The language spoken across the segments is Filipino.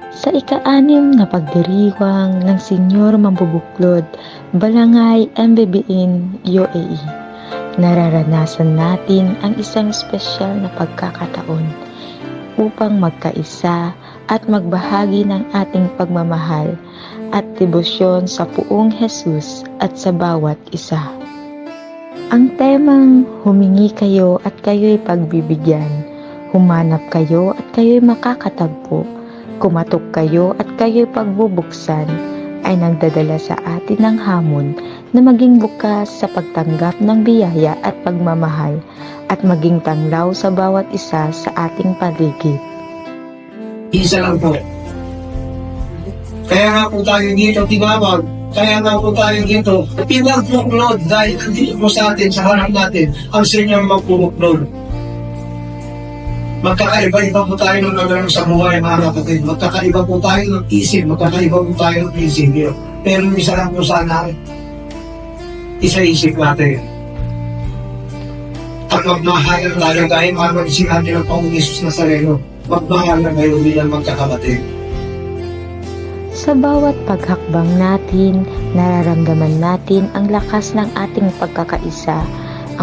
Sa ika-6 na pagdiriwang ng Senyor Mambubuklod, Balangay MBBN UAE, nararanasan natin ang isang espesyal na pagkakataon upang magkaisa at magbahagi ng ating pagmamahal at debosyon sa Puong Jesus at sa bawat isa. Ang temang humingi kayo at kayo'y pagbibigyan, humanap kayo at kayo'y makakatagpo, kumatok kayo at kayo'y pagbubuksan, ay nagdadala sa atin ng hamon na maging bukas sa pagtanggap ng biyaya at pagmamahal at maging tanglaw sa bawat isa sa ating paligid. Isa lang po. Kaya nga po tayo dito tinawag. Kaya nga po tayo dito pinagbuklod dahil nandito po sa atin, sa harap natin, ang Senyor magbubuklod. Magkakaiba-iba po tayo ng gagawin sa buhay, mga kapatid. Magkakaiba po tayo ng isip, magkakaiba po tayo ng prinsipyo. Pero isa lang po sana, isa-isip natin. At magmahalan tayo dahil mga sinabi ng Panginoon Jesus Nazareno, magmahalan kayo bilang magkakapatid. Sa bawat paghakbang natin, nararamdaman natin ang lakas ng ating pagkakaisa.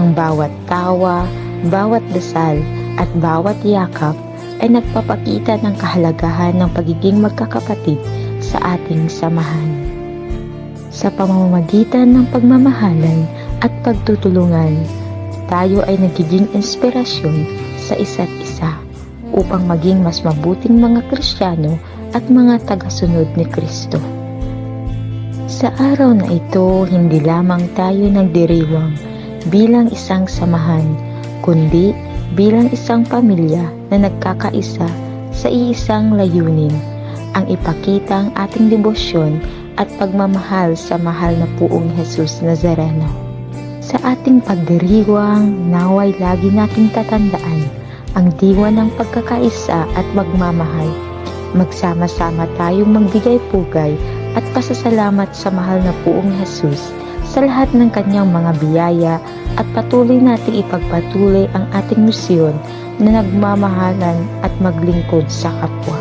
Ang bawat tawa, bawat dasal, at bawat yakap ay nagpapakita ng kahalagahan ng pagiging magkakapatid sa ating samahan. Sa pamamagitan ng pagmamahalan at pagtutulungan, tayo ay nagiging inspirasyon sa isa't isa upang maging mas mabuting mga Kristiyano at mga tagasunod ni Kristo. Sa araw na ito, hindi lamang tayo nagdiriwang bilang isang samahan, kundi bilang isang pamilya na nagkakaisa sa iisang layunin, ang ipakita ang ating debosyon at pagmamahal sa mahal na Puong Jesus Nazareno. Sa ating pagdiriwang, naway lagi nating tatandaan ang diwa ng pagkakaisa at magmamahal. Magsama-sama tayong magbigay pugay at pasasalamat sa mahal na Puong Jesus sa lahat ng kanyang mga biyaya at patuloy nating ipagpatuloy ang ating misyon na nagmamahalan at maglingkod sa kapwa.